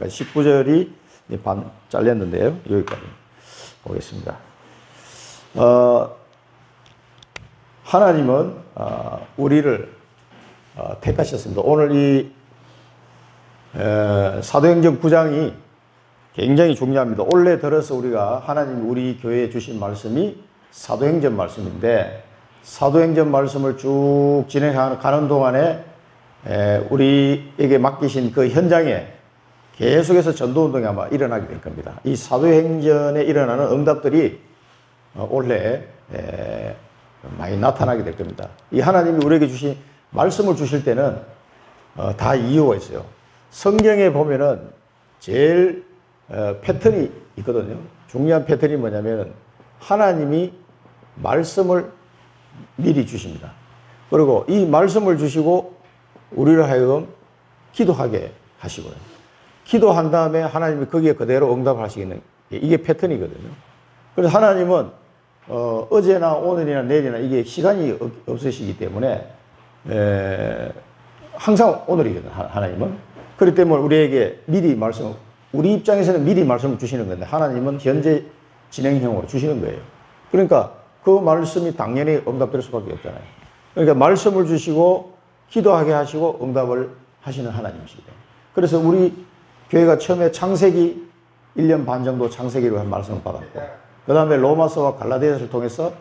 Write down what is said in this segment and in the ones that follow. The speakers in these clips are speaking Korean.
19절이 반 잘렸는데요. 여기까지 보겠습니다. 하나님은 우리를 택하셨습니다. 오늘 이 사도행전 9장이 굉장히 중요합니다. 올해 들어서 우리가 하나님 우리 교회에 주신 말씀이 사도행전 말씀인데, 사도행전 말씀을 쭉 진행하는 동안에 우리에게 맡기신 그 현장에 계속해서 전도운동이 아마 일어나게 될 겁니다. 이 사도행전에 일어나는 응답들이 올해 많이 나타나게 될 겁니다. 이 하나님이 우리에게 주신 말씀을 주실 때는 다 이유가 있어요. 성경에 보면은 제일 패턴이 있거든요. 중요한 패턴이 뭐냐면 하나님이 말씀을 미리 주십니다. 그리고 이 말씀을 주시고 우리를 하여금 기도하게 하시고요. 기도한 다음에 하나님이 거기에 그대로 응답을 하시겠는, 이게 패턴이거든요. 그래서 하나님은 어제나 오늘이나 내일이나 이게 시간이 없으시기 때문에 항상 오늘이거든요. 하나님은. 그렇기 때문에 우리에게 미리 말씀, 우리 입장에서는 미리 말씀을 주시는 건데 하나님은 현재 진행형으로 주시는 거예요. 그러니까 그 말씀이 당연히 응답될 수밖에 없잖아요. 그러니까 말씀을 주시고 기도하게 하시고 응답을 하시는 하나님이시죠. 그래서 우리 교회가 처음에 창세기 1년 반 정도 창세기로 한 말씀을 받았고, 그 다음에 로마서와 갈라디아서를 통해서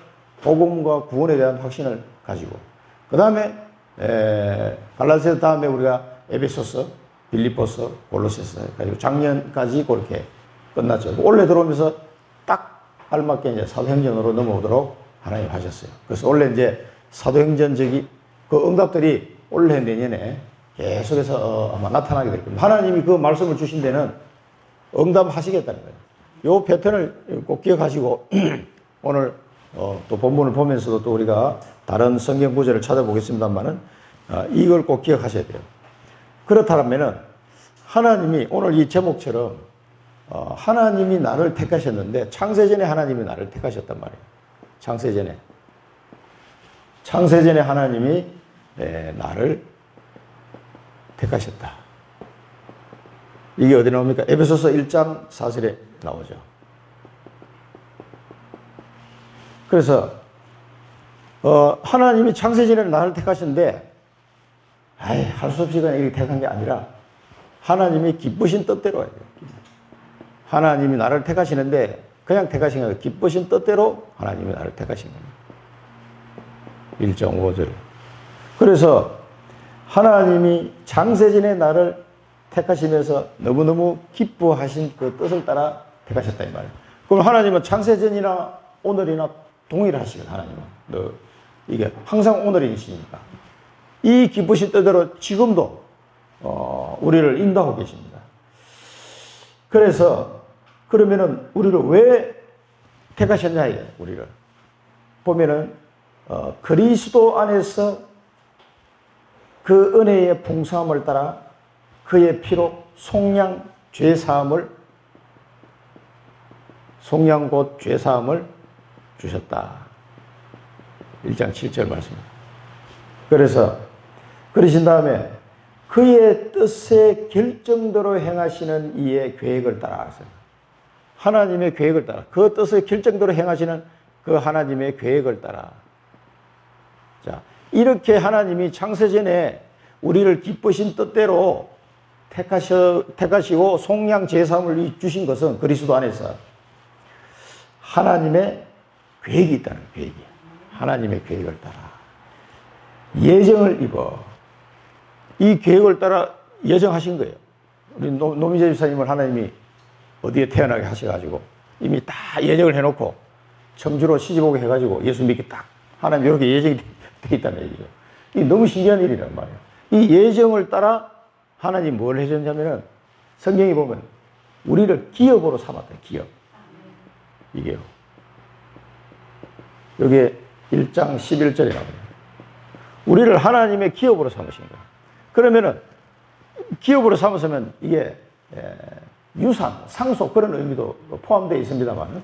복음과 구원에 대한 확신을 가지고, 그 다음에 갈라디아서 다음에 우리가 에베소서, 빌립보서, 골로새서 가지고 작년까지 그렇게 끝났죠. 올해 들어오면서 딱 알맞게 이제 사도행전으로 넘어오도록 하나님 하셨어요. 그래서 원래 이제 사도행전적이 그 응답들이 올해 내년에 계속해서 아마 나타나게 될 겁니다. 하나님이 그 말씀을 주신 데는 응답하시겠다는 거예요. 요 패턴을 꼭 기억하시고 오늘 또 본문을 보면서도 또 우리가 다른 성경 구절을 찾아보겠습니다만은 이걸 꼭 기억하셔야 돼요. 그렇다면은 하나님이 오늘 이 제목처럼 하나님이 나를 택하셨는데, 창세전에 하나님이 나를 택하셨단 말이에요. 창세전에 하나님이 나를 택하셨다. 이게 어디 나옵니까? 에베소서 1장 4절에 나오죠. 그래서 하나님이 창세전에 나를 택하셨는데 할 수 없이 그냥 이렇게 택한 게 아니라 하나님이 기쁘신 뜻대로 해요. 하나님이 나를 택하시는데 그냥 택하신 게 아니라 기쁘신 뜻대로 하나님이 나를 택하신 겁니다. 1.5절. 그래서 하나님이 창세전에 나를 택하시면서 너무너무 기뻐하신 그 뜻을 따라 택하셨다 이 말이에요. 그럼 하나님은 창세전이나 오늘이나 동일하시거든요. 하나님은 이게 항상 오늘이시니까 이 기쁘신 뜻대로 지금도 우리를 인도하고 계십니다. 그래서 그러면은 우리를 왜 택하셨냐 이게 우리를 보면은 그리스도 안에서 그 은혜의 풍성함을 따라 그의 피로 속량 죄사함을, 속량 곧 죄사함을 주셨다. 1장 7절 말씀입니다. 그래서 그러신 다음에 그의 뜻의 결정대로 행하시는 이의 계획을 따라, 하나님의 계획을 따라, 그 뜻의 결정대로 행하시는 그 하나님의 계획을 따라. 자, 이렇게 하나님이 창세전에 우리를 기쁘신 뜻대로 택하시고 속량 제사함을 주신 것은 그리스도 안에서 하나님의 계획이 있다는 계획이에요. 하나님의 계획을 따라 예정을 입어 이 계획을 따라 예정하신 거예요. 우리 노미재 집사님을 하나님이 어디에 태어나게 하셔가지고 이미 다 예정을 해놓고 청주로 시집오게 해가지고 예수 믿게 딱 하나님 이렇게 예정이 돼 있다는 얘기죠. 이게 너무 신기한 일이란 말이에요. 이 예정을 따라 하나님 뭘 해줬냐면은 성경에 보면 우리를 기업으로 삼았다. 기업. 이게요. 여기에 1장 11절에 나옵니다. 우리를 하나님의 기업으로 삼으신 거예요. 그러면은 기업으로 삼았으면 이게 유산, 상속 그런 의미도 포함되어 있습니다만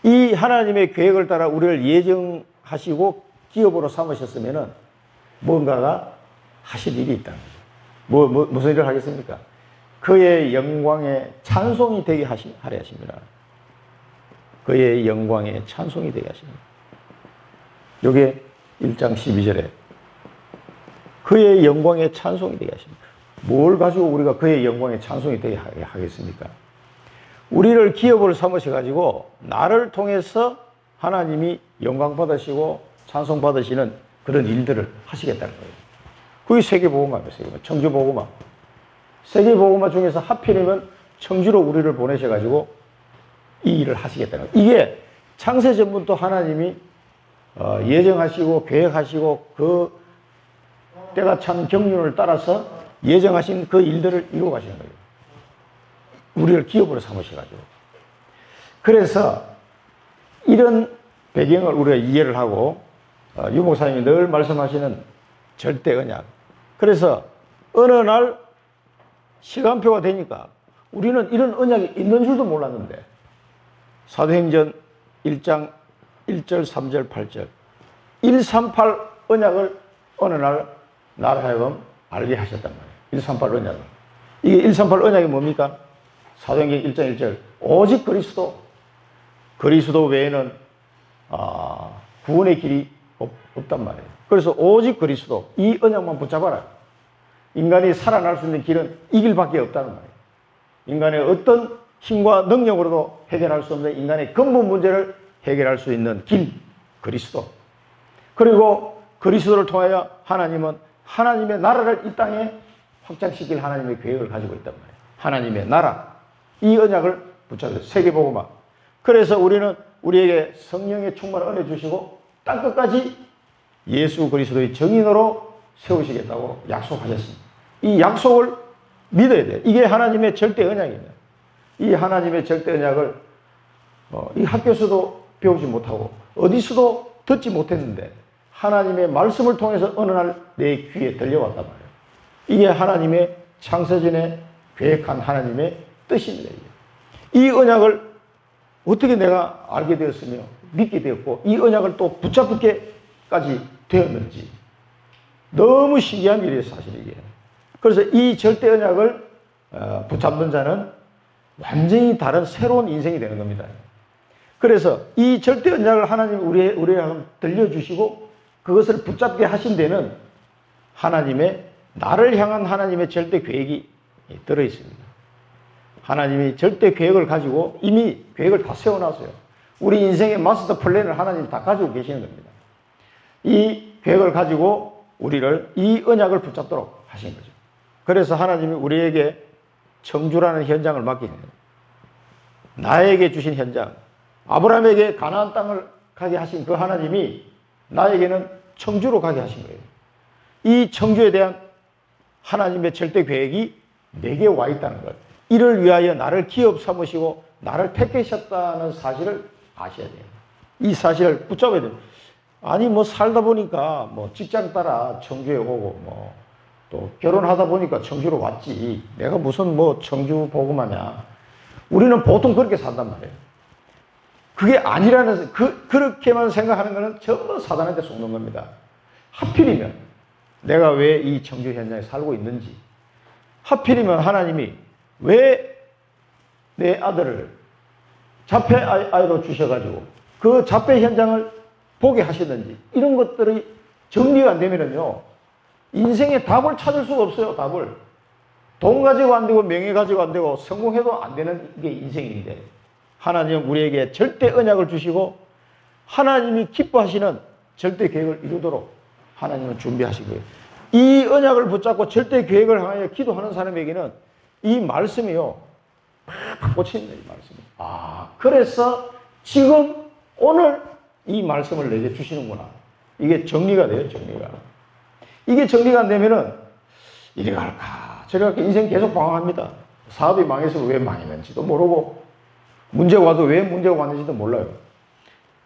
이 하나님의 계획을 따라 우리를 예정하시고 기업으로 삼으셨으면은 뭔가가 하실 일이 있다는 거죠. 무슨 일을 하겠습니까? 그의 영광에 찬송이 되게 하려 하십니다. 그의 영광에 찬송이 되게 하십니다. 요게 1장 12절에 그의 영광에 찬송이 되게 하십니다. 뭘 가지고 우리가 그의 영광에 찬송이 되게 하겠습니까? 우리를 기업을 삼으셔가지고 나를 통해서 하나님이 영광 받으시고 찬송 받으시는 그런 일들을 하시겠다는 거예요. 그게 세계복음화입니다. 청주복음화. 세계복음화 중에서 하필이면 청주로 우리를 보내셔가지고 이 일을 하시겠다는 거예요. 이게 창세전부터 하나님이 예정하시고 계획하시고 그 때가 참 경륜을 따라서 예정하신 그 일들을 이루어 가시는 거예요. 우리를 기업으로 삼으셔가지고. 그래서 이런 배경을 우리가 이해를 하고 유 목사님이 늘 말씀하시는 절대 언약. 그래서 어느 날 시간표가 되니까 우리는 이런 언약이 있는 줄도 몰랐는데 사도행전 1장 1절, 3절, 8절 138 언약을 어느 날 나를 하여금 알게 하셨단 말이에요. 138 언약을. 이게 138 언약이 뭡니까? 사도행전 1장 1절 오직 그리스도 외에는 구원의 길이 없단 말이에요. 그래서 오직 그리스도 이 언약만 붙잡아라. 인간이 살아날 수 있는 길은 이 길밖에 없다는 말이에요. 인간의 어떤 힘과 능력으로도 해결할 수 없는 인간의 근본 문제를 해결할 수 있는 길, 그리스도. 그리고 그리스도를 통하여 하나님은 하나님의 나라를 이 땅에 확장시킬 하나님의 계획을 가지고 있단 말이에요. 하나님의 나라, 이 언약을 붙잡아서 세계복음화. 그래서 우리는 우리에게 성령의 충만을 은혜 주시고 땅끝까지 예수 그리스도의 정인으로 세우시겠다고 약속하셨습니다. 이 약속을 믿어야 돼요. 이게 하나님의 절대 언약입니다. 이 하나님의 절대 언약을 이 학교에서도 배우지 못하고 어디서도 듣지 못했는데 하나님의 말씀을 통해서 어느 날 내 귀에 들려왔단 말이에요. 이게 하나님의 창세전에 계획한 하나님의 뜻입니다. 이 언약을 어떻게 내가 알게 되었으며 믿게 되었고 이 언약을 또 붙잡게까지 되었는지 너무 신기한 일이에요, 사실 이게. 그래서 이 절대 언약을 붙잡는 자는 완전히 다른 새로운 인생이 되는 겁니다. 그래서 이 절대 언약을 하나님이 우리에게 들려주시고 그것을 붙잡게 하신 데는 하나님의 나를 향한 하나님의 절대 계획이 들어있습니다. 하나님이 절대 계획을 가지고 이미 계획을 다 세워놨어요. 우리 인생의 마스터 플랜을 하나님이 다 가지고 계시는 겁니다. 이 계획을 가지고 우리를 이 언약을 붙잡도록 하신 거죠. 그래서 하나님이 우리에게 청주라는 현장을 맡기는 거예요. 나에게 주신 현장, 아브라함에게 가나안 땅을 가게 하신 그 하나님이 나에게는 청주로 가게 하신 거예요. 이 청주에 대한 하나님의 절대 계획이 내게 와 있다는 것. 이를 위하여 나를 기업 삼으시고 나를 택하셨다는 사실을 아셔야 돼요. 이 사실을 붙잡아야 돼요. 아니 뭐 살다 보니까 뭐 직장 따라 청주에 오고 뭐 또 결혼하다 보니까 청주로 왔지. 내가 무슨 뭐 청주 복음하냐. 우리는 보통 그렇게 산단 말이에요. 그게 아니라는 그렇게만 생각하는 것은 전부 사단한테 속는 겁니다. 하필이면 내가 왜 이 청주 현장에 살고 있는지, 하필이면 하나님이 왜 내 아들을 자폐 아이로 주셔가지고 그 자폐 현장을 보게 하셨는지 이런 것들이 정리가 안 되면은요 인생의 답을 찾을 수가 없어요. 답을. 돈 가지고 안 되고 명예 가지고 안 되고 성공해도 안 되는 게 인생인데 하나님은 우리에게 절대 언약을 주시고 하나님이 기뻐하시는 절대 계획을 이루도록 하나님은 준비하시고요. 이 언약을 붙잡고 절대 계획을 향하여 기도하는 사람에게는 이 말씀이요 팍팍 꽂힙니다. 이 말씀이. 그래서 지금 오늘 이 말씀을 내게 주시는구나. 이게 정리가 돼요. 정리가. 이게 정리가 안 되면은 이리 갈까 저리 갈까 인생 계속 방황합니다. 사업이 망해서 왜 망했는지도 모르고 문제가 와도 왜 문제가 왔는지도 몰라요.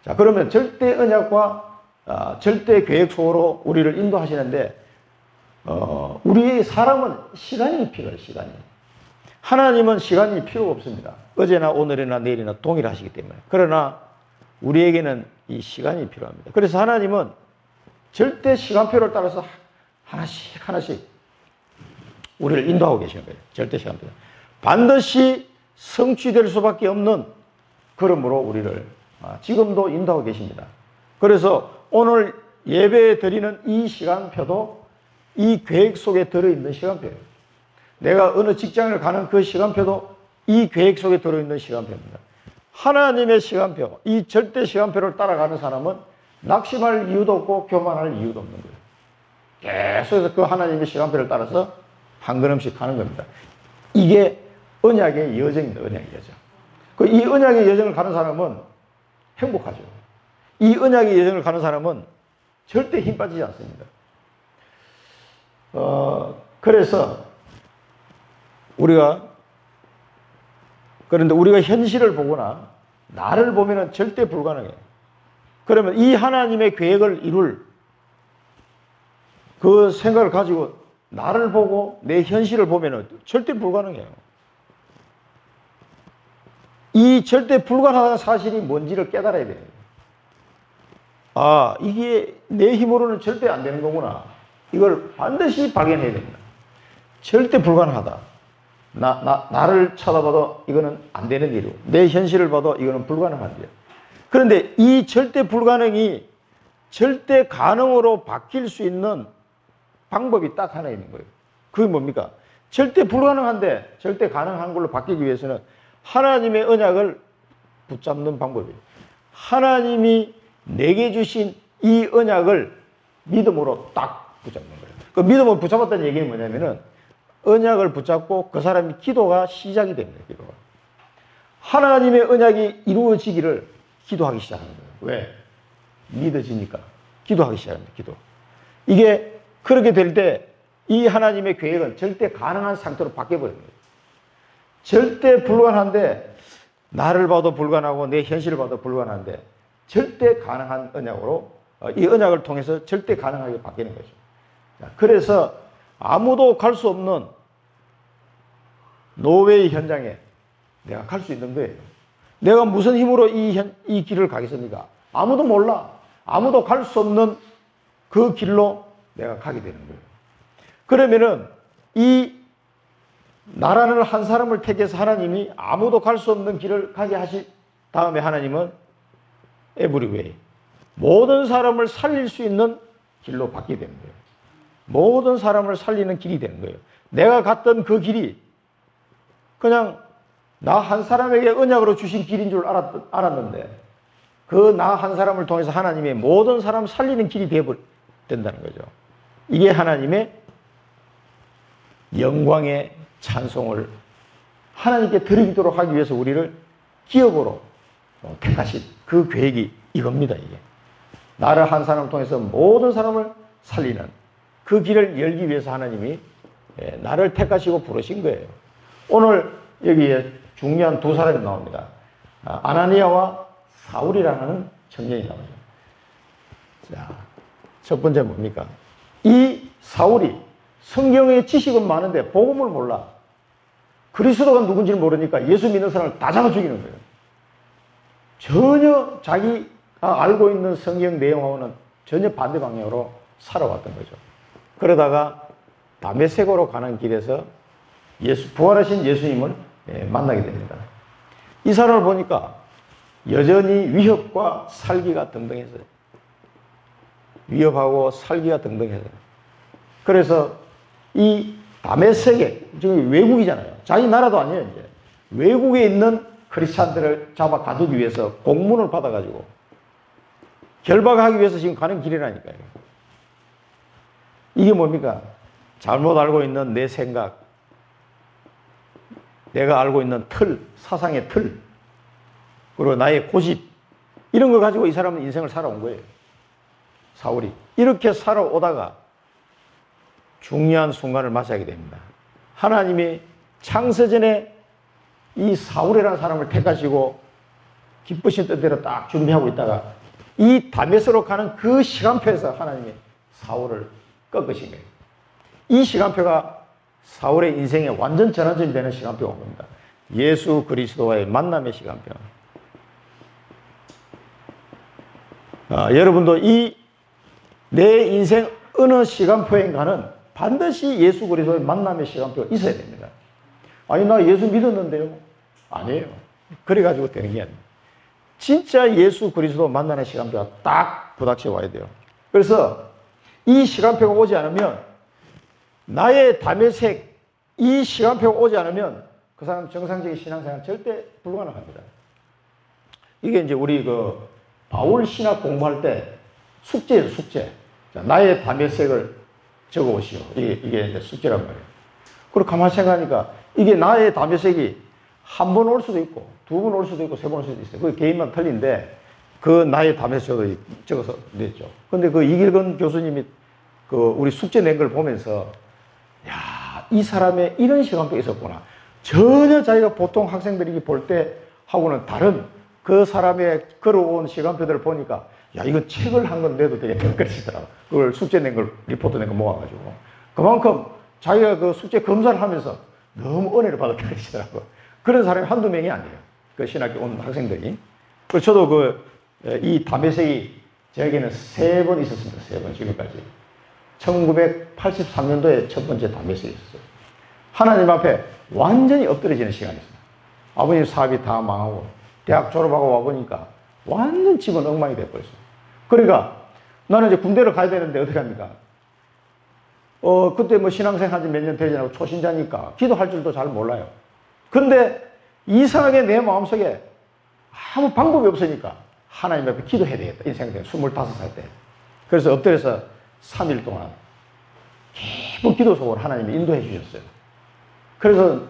자, 그러면 절대 언약과 절대 계획 속으로 우리를 인도하시는데 우리 사람은 시간이 필요해요. 시간이. 하나님은 시간이 필요가 없습니다. 어제나 오늘이나 내일이나 동일하시기 때문에. 그러나 우리에게는 이 시간이 필요합니다. 그래서 하나님은 절대 시간표를 따라서 하나씩 우리를 인도하고 계시는 거예요. 절대 시간표. 반드시 성취될 수밖에 없는 걸음으로 우리를 지금도 인도하고 계십니다. 그래서 오늘 예배 드리는 이 시간표도 이 계획 속에 들어있는 시간표예요. 내가 어느 직장을 가는 그 시간표도 이 계획 속에 들어있는 시간표입니다. 하나님의 시간표, 이 절대 시간표를 따라가는 사람은 낙심할 이유도 없고 교만할 이유도 없는 거예요. 계속해서 그 하나님의 시간표를 따라서 한 걸음씩 가는 겁니다. 이게 언약의 여정입니다. 언약의 여정. 이 언약의 여정을 가는 사람은 행복하죠. 이 언약의 여정을 가는 사람은 절대 힘 빠지지 않습니다. 그래서 그런데 우리가 현실을 보거나 나를 보면은 절대 불가능해요. 그러면 이 하나님의 계획을 이룰 그 생각을 가지고 나를 보고 내 현실을 보면은 절대 불가능해요. 이 절대 불가능한 사실이 뭔지를 깨달아야 돼요. 아, 이게 내 힘으로는 절대 안 되는 거구나. 이걸 반드시 발견해야 됩니다. 절대 불가능하다. 나를 쳐다봐도 이거는 안 되는 일이고, 내 현실을 봐도 이거는 불가능한 일. 그런데 이 절대 불가능이 절대 가능으로 바뀔 수 있는 방법이 딱 하나 있는 거예요. 그게 뭡니까? 절대 불가능한데 절대 가능한 걸로 바뀌기 위해서는 하나님의 언약을 붙잡는 방법이에요. 하나님이 내게 주신 이 언약을 믿음으로 딱 붙잡는 거예요. 그 믿음으로 붙잡았다는 얘기는 뭐냐면은 언약을 붙잡고 그 사람이 기도가 시작이 됩니다. 기도가. 하나님의 언약이 이루어지기를 기도하기 시작하는 거예요. 왜? 믿어지니까. 기도하기 시작합니다. 기도. 이게 그렇게 될 때 이 하나님의 계획은 절대 가능한 상태로 바뀌어버리는 거예요. 절대 불가능한데 나를 봐도 불가능하고 내 현실을 봐도 불가능한데 절대 가능한 언약으로 이 언약을 통해서 절대 가능하게 바뀌는 거죠. 그래서 아무도 갈 수 없는 노웨이 현장에 내가 갈 수 있는 거예요. 내가 무슨 힘으로 이 길을 가겠습니까? 아무도 몰라. 아무도 갈 수 없는 그 길로 내가 가게 되는 거예요. 그러면은 이 나라는 한 사람을 택해서 하나님이 아무도 갈 수 없는 길을 가게 하신 다음에 하나님은 에브리웨이, 모든 사람을 살릴 수 있는 길로 바뀌게 되는 거예요. 모든 사람을 살리는 길이 되는 거예요. 내가 갔던 그 길이 그냥 나 한 사람에게 언약으로 주신 길인 줄 알았는데 그 나 한 사람을 통해서 하나님의 모든 사람을 살리는 길이 된다는 거죠. 이게 하나님의 영광의 찬송을 하나님께 드리도록 하기 위해서 우리를 기업으로 택하신 그 계획이 이겁니다. 이게 나를 한 사람을 통해서 모든 사람을 살리는 그 길을 열기 위해서 하나님이 나를 택하시고 부르신 거예요. 오늘 여기에 중요한 두 사람이 나옵니다. 아나니아와 사울이라는 청년이 나오죠. 자, 첫 번째 뭡니까? 이 사울이 성경의 지식은 많은데 복음을 몰라. 그리스도가 누군지를 모르니까 예수 믿는 사람을 다 잡아 죽이는 거예요. 전혀 자기가 알고 있는 성경 내용하고는 전혀 반대 방향으로 살아왔던 거죠. 그러다가 다메섹으로 가는 길에서 부활하신 예수님을 만나게 됩니다. 이 사람을 보니까 여전히 위협과 살기가 등등했어요. 위협하고 살기가 등등했어요. 그래서 이 다메섹에, 지금 외국이잖아요. 자기 나라도 아니에요, 이제. 외국에 있는 크리스찬들을 잡아 가두기 위해서 공문을 받아가지고 결박하기 위해서 지금 가는 길이라니까요. 이게 뭡니까? 잘못 알고 있는 내 생각, 내가 알고 있는 틀, 사상의 틀, 그리고 나의 고집, 이런 거 가지고 이 사람은 인생을 살아온 거예요. 사울이. 이렇게 살아오다가 중요한 순간을 맞이하게 됩니다. 하나님이 창세전에 이 사울이라는 사람을 택하시고 기쁘신 뜻대로 딱 준비하고 있다가 이 다메섹으로 가는 그 시간표에서 하나님이 사울을 꺾으신 거예요. 이 시간표가 사울의 인생에 완전 전환점이 되는 시간표가 온 겁니다. 예수 그리스도와의 만남의 시간표. 여러분도 내 인생 어느 시간표인가는 반드시 예수 그리스도의 만남의 시간표가 있어야 됩니다. 아니, 나 예수 믿었는데요. 아니에요. 그래가지고 되는 게 아니에요. 진짜 예수 그리스도 만나는 시간표가 딱 부닥쳐 와야 돼요. 그래서 이 시간표가 오지 않으면, 나의 담의색, 이 시간표가 오지 않으면 그 사람 정상적인 신앙생활 절대 불가능합니다. 이게 이제 우리 그 바울 신학 공부할 때 숙제예요, 숙제. 자, 나의 담의색을 적어 오시오. 이게 이제 숙제란 말이에요. 그리고 가만히 생각하니까 이게 나의 담의색이 한 번 올 수도 있고, 두 번 올 수도 있고, 세 번 올 수도 있어요. 그게 개인만 틀린데, 그 나의 담의색을 적어서 냈죠. 근데 그 이길건 교수님이 그 우리 숙제 낸 걸 보면서, 야, 이 사람의 이런 시간도 있었구나. 전혀 자기가 보통 학생들이 볼 때 하고는 다른 그 사람의 걸어온 시간표들을 보니까, 야, 이거 책을 한 건 내도 되겠다. 그러시더라고. 그걸 숙제 낸 걸, 리포트 낸 걸 모아가지고. 그만큼 자기가 그 숙제 검사를 하면서 너무 은혜를 받았다 그러시더라고. 그런 사람이 한두 명이 아니에요. 그 신학교 온 학생들이. 그래서 저도 이 담의색이 저에게는 3번 있었습니다. 3번, 지금까지. 1983년도에 첫 번째 담의색이 있었어요. 하나님 앞에 완전히 엎드려지는 시간이었어요. 아버님 사업이 다 망하고, 대학 졸업하고 와보니까 완전 집은 엉망이 돼버렸어요. 그러니까 나는 이제 군대를 가야 되는데 어떻게 합니까? 그때 뭐 신앙생활 한지 몇 년 되지 않고 초신자니까 기도할 줄도 잘 몰라요. 근데 이상하게 내 마음속에 아무 방법이 없으니까 하나님 앞에 기도해야 되겠다. 이 생각이 25살 때. 그래서 엎드려서 3일 동안 깊은 기도 속으로 하나님이 인도해 주셨어요. 그래서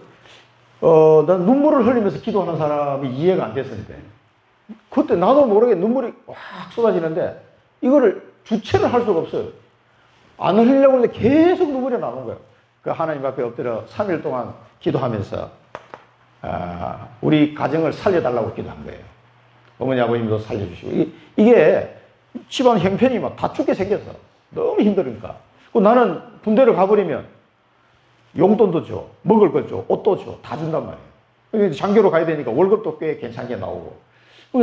난 눈물을 흘리면서 기도하는 사람이 이해가 안 됐었는데, 그때 나도 모르게 눈물이 확 쏟아지는데 이거를 주체를 할 수가 없어요. 안 흘리려고 하는데 계속 눈물이 나는 거예요. 그 하나님 앞에 엎드려 3일 동안 기도하면서 우리 가정을 살려달라고 기도한 거예요. 어머니 아버님도 살려주시고, 이게 집안 형편이 막 다 죽게 생겼어. 너무 힘들으니까. 나는 군대를 가버리면 용돈도 줘, 먹을 것 줘, 옷도 줘, 다 준단 말이에요. 장교로 가야 되니까 월급도 꽤 괜찮게 나오고.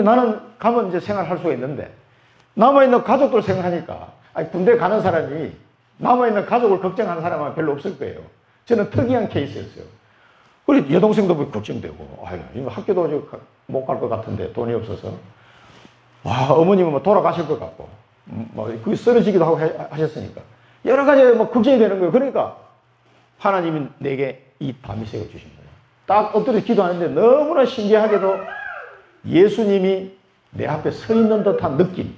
나는 가면 이제 생활할 수가 있는데, 남아있는 가족들 생각하니까, 아니, 군대 가는 사람이 남아있는 가족을 걱정하는 사람은 별로 없을 거예요. 저는 특이한 케이스였어요. 그리고 여동생도 걱정되고, 아유, 학교도 못 갈 것 같은데 돈이 없어서. 와, 어머님은 뭐 돌아가실 것 같고, 그게 쓰러지기도 하고 하셨으니까. 여러 가지 뭐 걱정이 되는 거예요. 그러니까 하나님이 내게 이 담의색을 주신 거예요. 딱 엎드려 기도하는데 너무나 신기하게도 예수님이 내 앞에 서 있는 듯한 느낌.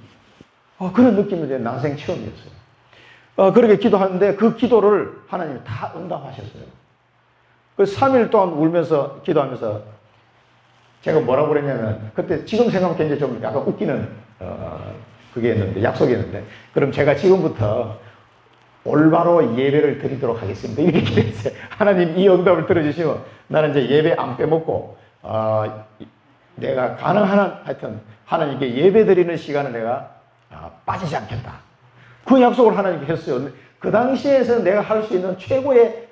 그런 느낌이 내 난생 처음이었어요. 그렇게 기도하는데 그 기도를 하나님이 다 응답하셨어요. 그 3일 동안 울면서 기도하면서 제가 뭐라고 그랬냐면, 그때 지금 생각하면 굉장히 좀 약간 웃기는 그게 있는데, 약속이었는데, 그럼 제가 지금부터 올바로 예배를 드리도록 하겠습니다. 이렇게 기도했어요. 하나님 이 응답을 들어주시면 나는 이제 예배 안 빼먹고, 내가 가능한 한, 하여튼 하나님께 예배 드리는 시간을 내가 빠지지 않겠다. 그 약속을 하나님께 했어요. 그 당시에서 내가 할 수 있는 최고의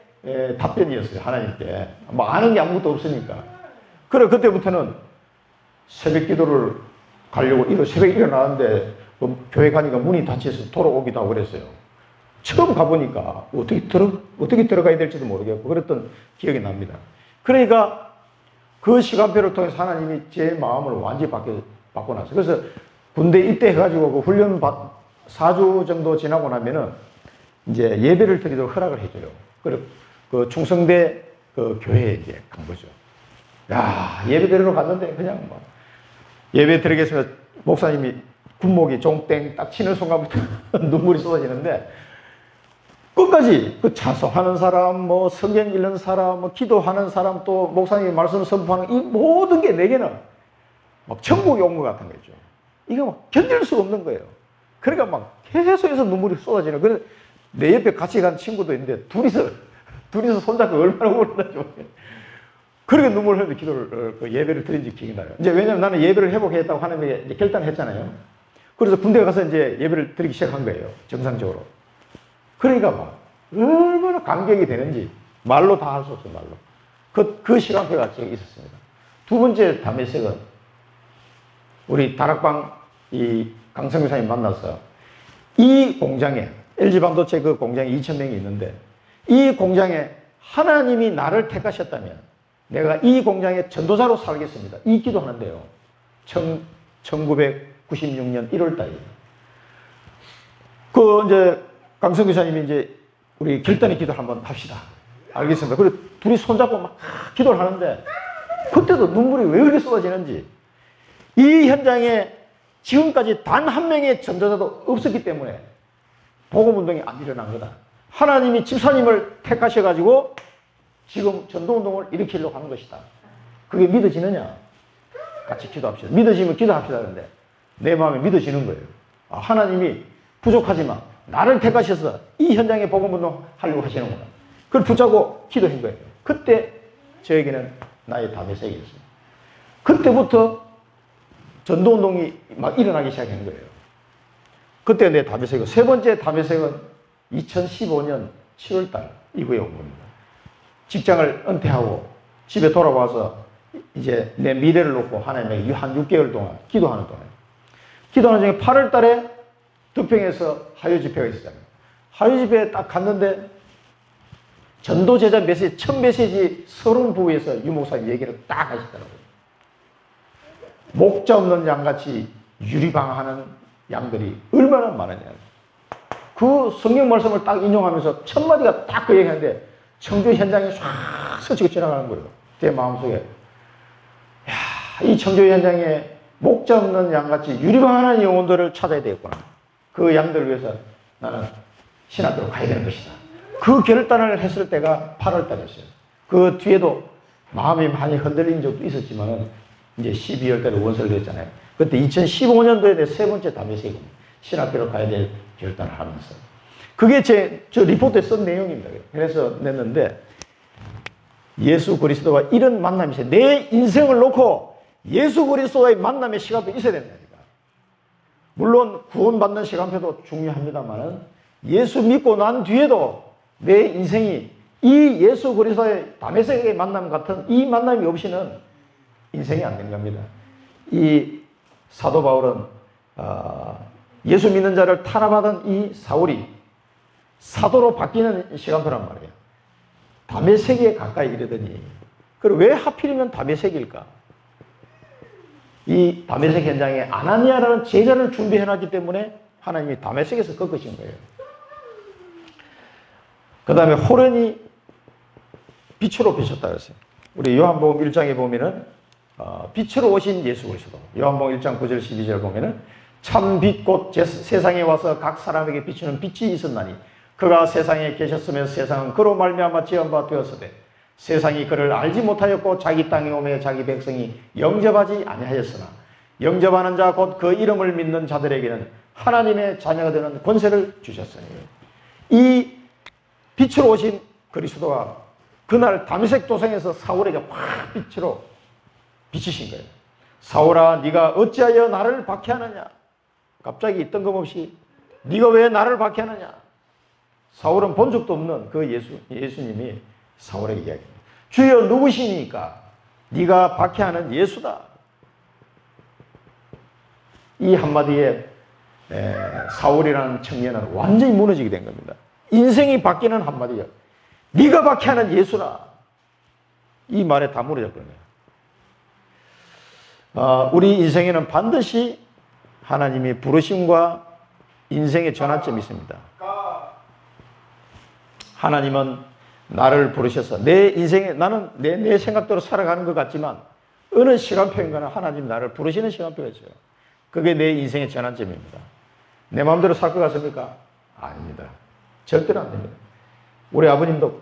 답변이었어요. 하나님께. 뭐 아는 게 아무것도 없으니까. 그래, 그때부터는 새벽 기도를 가려고 새벽에 일어나는데 교회 가니까 문이 닫혀서 돌아오기도 하고 그랬어요. 처음 가보니까 어떻게 들어가야 될지도 모르겠고 그랬던 기억이 납니다. 그러니까 그 시간표를 통해서 하나님이 제 마음을 완전히 바꿔놨어요. 그래서 군대 입대해가지고 그 훈련 4주 정도 지나고 나면은 이제 예배를 드리도록 허락을 해줘요. 그리고 그 충성대 그 교회에 이제 간 거죠. 야, 예배 드리러 갔는데 그냥 뭐 예배 드리겠습니다. 목사님이 군목이 종땡 딱 치는 순간부터 눈물이 쏟아지는데, 끝까지 그 찬송하는 사람, 뭐 성경 읽는 사람, 뭐 기도하는 사람, 또 목사님이 말씀을 선포하는 이 모든 게 내게는 막 천국이 온 것 같은 거죠. 이거 막 견딜 수가 없는 거예요. 그러니까 막 계속해서 눈물이 쏟아지는. 그래서 내 옆에 같이 간 친구도 있는데 둘이서 손잡고 얼마나 울었나죠. 그렇게 눈물을 흘리면서 기도를, 예배를 드린 지 기억이 나요. 이제 왜냐면 나는 예배를 회복했다고 하나님이 이제 결단을 했잖아요. 그래서 군대 가서 이제 예배를 드리기 시작한 거예요. 정상적으로. 그러니까 막 얼마나 감격이 되는지 말로 다 할 수 없어요, 말로. 그 시간표가 있었습니다. 두 번째 담의색은 우리 다락방 이 강성교사님 만나서 이 공장에, LG반도체 그 공장에 2,000명이 있는데 이 공장에 하나님이 나를 택하셨다면 내가 이 공장의 전도사로 살겠습니다. 이 기도하는데요. 1996년 1월 달이에요. 이제 강성 교사님이 이제 우리 결단의 기도 한번 합시다. 알겠습니다. 그리고 둘이 손잡고 막 기도를 하는데 그때도 눈물이 왜 그렇게 쏟아지는지, 이 현장에 지금까지 단 한 명의 전도자도 없었기 때문에 복음운동이 안 일어난 거다. 하나님이 집사님을 택하셔가지고 지금 전도운동을 일으키려고 하는 것이다. 그게 믿어지느냐? 같이 기도합시다. 믿어지면 기도합시다. 그런데 내 마음에 믿어지는 거예요. 하나님이 부족하지만 나를 택하셔서 이 현장에 복음운동 하려고 하시는구나. 그걸 붙잡고 기도한 거예요. 그때 저에게는 나의 다메섹이 있어요. 그때부터 전도운동이 막 일어나기 시작한 거예요. 그때 내 다메섹이, 세 번째 다메섹은 2015년 7월달 이후에 온 겁니다. 직장을 은퇴하고 집에 돌아와서 이제 내 미래를 놓고 하나님에게 한 6개월 동안 기도하는 동안, 기도하는 중에 8월 달에 덕평에서 하유 집회가 있었잖아요. 하유 집회에 딱 갔는데 전도 제자 메시지, 첫 메시지 서른 부에서 유 목사님 얘기를 딱 하시더라고요. 목자 없는 양같이 유리방하는 양들이 얼마나 많으냐. 그 성경 말씀을 딱 인용하면서 첫 마디가 딱 그 얘기하는데 청주 현장에 쫙 스치고 지나가는 거예요. 제 마음속에, 야, 이 청주 현장에 목자 없는 양같이 유리방하는 영혼들을 찾아야 되겠구나. 그 양들을 위해서 나는 신학교로 가야 되는 것이다. 그 결단을 했을 때가 8월 달이었어요. 그 뒤에도 마음이 많이 흔들린 적도 있었지만 이제 12월 달에 원서를 했잖아요. 그때 2015년도에 내 세 번째 다메섹입니다. 신학교로 가야 될 결단을 하면서. 그게 저 리포트에 쓴 내용입니다. 그래서 냈는데, 예수 그리스도와 이런 만남이 있어요. 내 인생을 놓고 예수 그리스도와의 만남의 시간도 있어야 된다니까. 물론 구원받는 시간표도 중요합니다만 예수 믿고 난 뒤에도 내 인생이 이 예수 그리스도의 다메섹의 만남 같은 이 만남이 없이는 인생이 안 된 겁니다. 이 사도 바울은 예수 믿는 자를 탄압하던 이 사울이 사도로 바뀌는 시간표란 말이에요. 다메섹에 가까이 이르더니, 그럼 왜 하필이면 다메섹일까? 이 다메섹 현장에 아나니아라는 제자를 준비해놨기 때문에 하나님이 다메섹에서 꺾으신 거예요. 그 다음에 호련이 빛으로 비쳤다 그랬어요. 우리 요한복음 1장에 보면은 빛으로 오신 예수 그리스도, 요한복음 1장 9절 12절 보면은 참 빛 곧 세상에 와서 각 사람에게 비추는 빛이 있었나니 그가 세상에 계셨으면 세상은 그로 말미암아 지은 바 되었으되 세상이 그를 알지 못하였고 자기 땅에 오매 자기 백성이 영접하지 아니하였으나 영접하는 자 곧 그 이름을 믿는 자들에게는 하나님의 자녀가 되는 권세를 주셨으니, 이 빛으로 오신 그리스도가 그날 다메섹 도성에서 사울에게 확 빛으로 비치신 거예요. 사울아, 네가 어찌하여 나를 박해하느냐? 갑자기 뜬금없이 네가 왜 나를 박해하느냐? 사울은 본 적도 없는 그 예수님이 사울에게 이야기합니다. 주여 누구시니까? 네가 박해하는 예수다. 이 한마디에 사울이라는 청년은 완전히 무너지게 된 겁니다. 인생이 바뀌는 한마디예요. 네가 박해하는 예수라. 이 말에 다 무너졌거든요. 우리 인생에는 반드시 하나님이 부르심과 인생의 전환점이 있습니다. 하나님은 나를 부르셔서 내 인생에, 나는 내 생각대로 살아가는 것 같지만 어느 시간표인가는 하나님 나를 부르시는 시간표가 있어요. 그게 내 인생의 전환점입니다. 내 마음대로 살 것 같습니까? 아닙니다. 절대로 안 됩니다. 우리 아버님도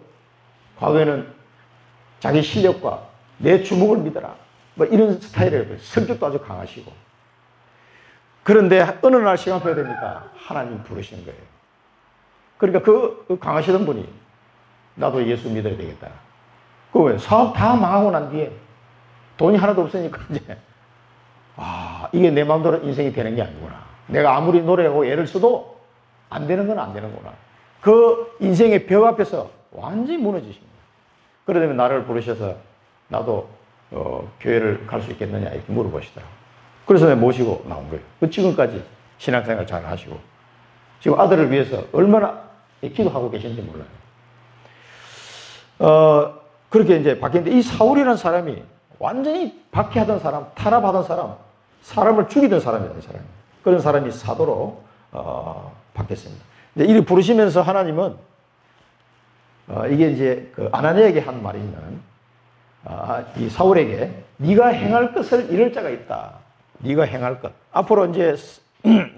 과거에는 자기 실력과 내 주먹을 믿어라, 뭐 이런 스타일이에요. 성격도 아주 강하시고. 그런데 어느 날 시간표가 되니까 하나님 부르시는 거예요. 그러니까 그 강하시던 분이 나도 예수 믿어야 되겠다. 그 사업 다 망하고 난 뒤에 돈이 하나도 없으니까 이제 이게 내 마음대로 인생이 되는 게 아니구나. 내가 아무리 노력하고 애를 써도 안 되는 건 안 되는구나. 그 인생의 벽 앞에서 완전히 무너지십니다. 그러다면 나를 부르셔서 나도 교회를 갈 수 있겠느냐 이렇게 물어보시더라고요. 그래서 내가 모시고 나온 거예요. 지금까지 신앙생활 잘 하시고 지금 아들을 위해서 얼마나 기도하고 계신지 몰라요. 그렇게 이제 바뀌었는데 이 사울이라는 사람이 완전히 박해하던 사람, 탄압하던 사람, 사람을 죽이던 사람이라는 사람. 그런 사람이 사도로 바뀌었습니다. 이제 이를 부르시면서 하나님은 이게 이제 그 아나니아에게 한 말이면 이 사울에게 네가 행할 것을 이룰 자가 있다. 네가 행할 것. 앞으로 이제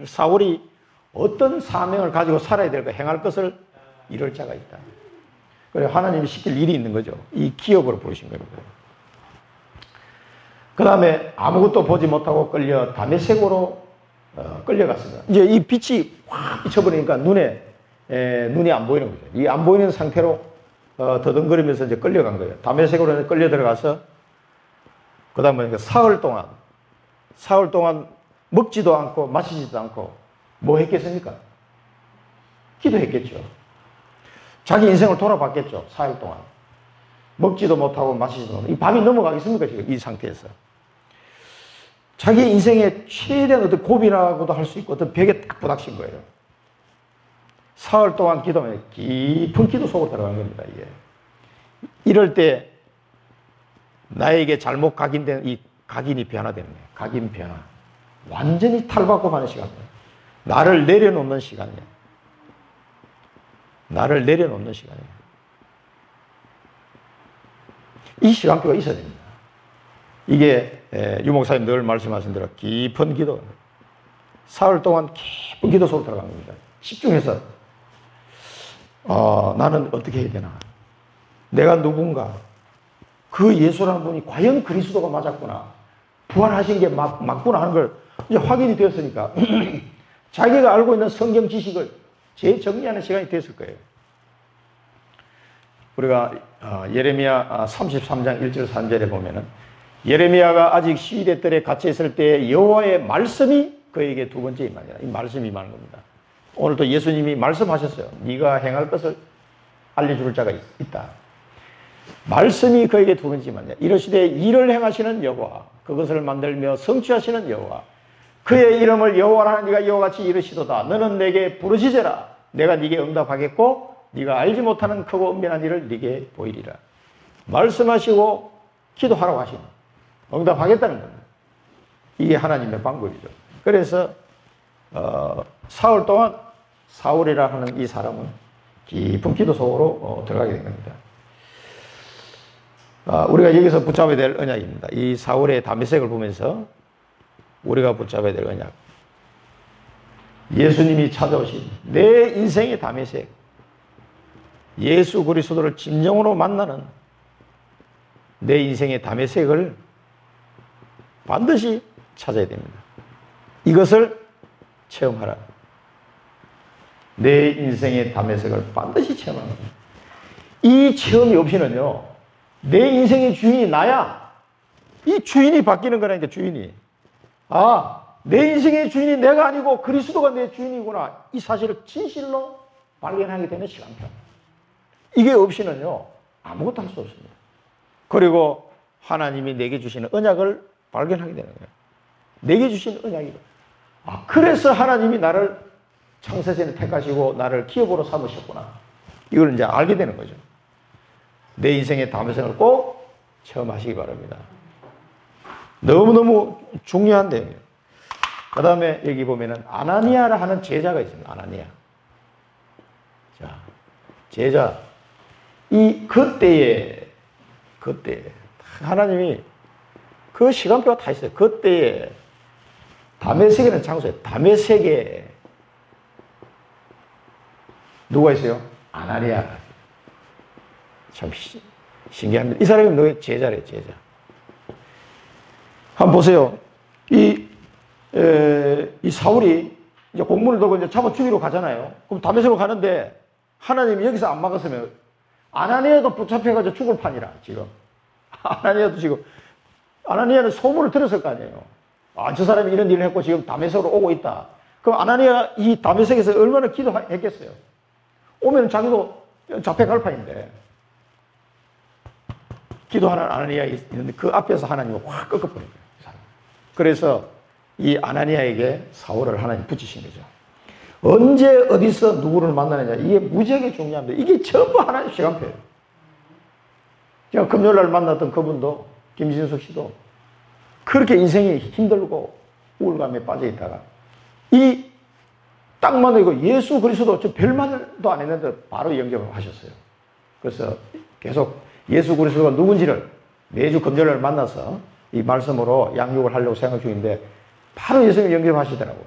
사울이 어떤 사명을 가지고 살아야 될까 행할 것을 이룰 자가 있다. 그래 하나님이 시킬 일이 있는 거죠. 이 기업으로 부르신 겁니다. 그 다음에 아무것도 보지 못하고 끌려 다메섹으로 끌려갔습니다. 이제 이 빛이 확 비쳐버리니까 눈이 안 보이는 거죠. 이 안 보이는 상태로 더듬거리면서 이제 끌려간 거예요. 다메섹으로 끌려 들어가서 그 다음에 사흘 동안 먹지도 않고 마시지도 않고 뭐 했겠습니까? 기도했겠죠. 자기 인생을 돌아봤겠죠. 4일 동안. 먹지도 못하고 마시지도 못하고. 이 밤이 넘어가겠습니까? 지금 이 상태에서. 자기 인생의 최대한 어떤 고비라고도 할 수 있고 어떤 벽에 딱 부닥친 거예요. 사흘 동안 기도하면 깊은 기도 속으로 들어간 겁니다. 이게. 이럴 때 나에게 잘못 각인된 이 각인이 변화되는 거예요. 각인 변화. 완전히 탈바꿈하는 시간이에요. 나를 내려놓는 시간이에요. 나를 내려놓는 시간이에요. 이 시간표가 있어야 됩니다. 이게 유목사님 늘 말씀하신 대로 깊은 기도, 사흘 동안 깊은 기도 속으로 들어간 겁니다. 집중해서 나는 어떻게 해야 되나? 내가 누군가? 그 예수라는 분이 과연 그리스도가 맞았구나. 부활하신 게 맞구나 하는 걸 이제 확인이 되었으니까 자기가 알고 있는 성경 지식을 재정리하는 시간이 됐을 거예요. 우리가 예레미야 33장 1절 3절에 보면은 예레미야가 아직 시위대 뜰에 갇혀 있을 때 여호와의 말씀이 그에게 두 번째 임하니라. 이 말씀이 임하는 겁니다. 오늘도 예수님이 말씀하셨어요. 네가 행할 것을 알려줄 자가 있다. 말씀이 그에게 두 번째 임하니라. 이르시되 일을 행하시는 여호와, 그것을 만들며 성취하시는 여호와, 그의 이름을 여호와라 하는 네가 이와 같이 이르시도다. 너는 내게 부르짖으라. 내가 네게 응답하겠고 네가 알지 못하는 크고 은밀한 일을 네게 보이리라. 말씀하시고 기도하라고 하시는, 응답하겠다는 겁니다. 이게 하나님의 방법이죠. 그래서 사흘 동안 사울이라 하는 이 사람은 깊은 기도 속으로 들어가게 된 겁니다. 우리가 여기서 붙잡아야 될 언약입니다. 이 사울의 다메섹을 보면서 우리가 붙잡아야 될 언약. 예수님이 찾아오신 내 인생의 다메섹, 예수 그리스도를 진정으로 만나는 내 인생의 다메섹을 반드시 찾아야 됩니다. 이것을 체험하라. 내 인생의 다메섹을 반드시 체험하는 겁니다. 이 체험이 없이는요, 내 인생의 주인이 나야. 이 주인이 바뀌는 거라니까, 주인이. 내 인생의 주인이 내가 아니고 그리스도가 내 주인이구나. 이 사실을 진실로 발견하게 되는 시간표. 이게 없이는요, 아무것도 할 수 없습니다. 그리고 하나님이 내게 주시는 언약을 발견하게 되는 거예요. 내게 주신 언약이고. 그래서 하나님이 나를 창세전에 택하시고 나를 기업으로 삼으셨구나. 이걸 이제 알게 되는 거죠. 내 인생의 다메섹을 꼭 체험하시기 바랍니다. 너무너무 중요한데요. 그 다음에 여기 보면은 아나니아라 하는 제자가 있습니다. 아나니아. 자, 제자. 그때에 하나님이 그 시간표가 다 있어요. 그때에 다메섹이라는 장소에, 다메섹에 누가 있어요? 아나니아. 참 신기합니다. 이 사람이 너의 제자래, 제자. 한번 보세요. 이 사울이 이제 공문을 들고 이제 잡아 죽이러 가잖아요. 그럼 다메섹으로 가는데 하나님이 여기서 안 막았으면 아나니아도 붙잡혀가지고 죽을 판이라, 지금. 아나니아는 소문을 들었을 거 아니에요. 저 사람이 이런 일을 했고 지금 다메섹으로 오고 있다. 그럼 아나니아가 이 다메섹에서 얼마나 기도했겠어요? 오면 자기도 잡혀갈 판인데. 기도하는 아나니아가 있는데 그 앞에서 하나님이 확 꺾어버린 거예요. 그래서 이 아나니아에게 사울을 하나님 붙이신 거죠. 언제 어디서 누구를 만나느냐, 이게 무지하게 중요합니다. 이게 전부 하나님 시간표예요. 제가 금요일 날 만났던 그분도, 김진숙 씨도 그렇게 인생이 힘들고 우울감에 빠져 있다가 딱 만나고 예수 그리스도 저 별말도 안 했는데 바로 영접을 하셨어요. 그래서 계속 예수 그리스도가 누군지를 매주 금요일 날 만나서 이 말씀으로 양육을 하려고 생각 중인데 바로 예수님 영접하시더라고요.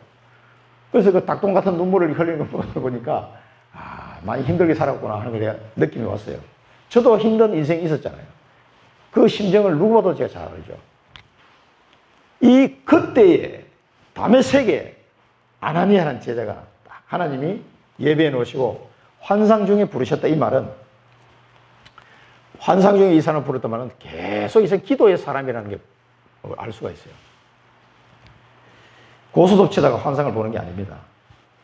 그래서 그 닭똥 같은 눈물을 흘리는 거 보니까 많이 힘들게 살았구나 하는 걸 느낌이 왔어요. 저도 힘든 인생이 있었잖아요. 그 심정을 누구보다 제가 잘 알죠. 그때에 다메섹에 아나니아라는 제자가 하나님이 예배해 놓으시고 환상 중에 부르셨다. 이 말은 환상 중에 이 사람을 부르던 말은 계속 이 사람 기도의 사람이라는 게 알 수가 있어요. 고스톱치다가 환상을 보는 게 아닙니다.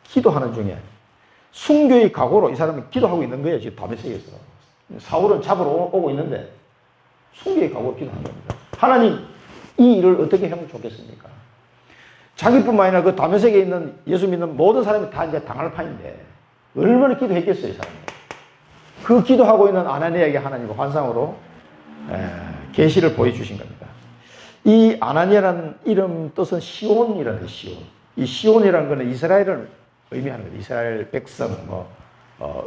기도하는 중에 순교의 각오로 이 사람이 기도하고 있는 거예요. 지금 다메섹에서 사울은 잡으러 오고 있는데 순교의 각오로 기도하는 겁니다. 하나님, 이 일을 어떻게 하면 좋겠습니까? 자기뿐만 아니라 그 다메섹에 있는 예수 믿는 모든 사람이 다 이제 당할 판인데 얼마나 기도했겠어요, 이 사람이. 그 기도하고 있는 아나니아에게 하나님이 환상으로 계시를 보여주신 겁니다. 이 아나니아라는 이름 뜻은 시온이라는 시온. 이 시온이라는 것은 이스라엘을 의미하는 거예요. 이스라엘 백성,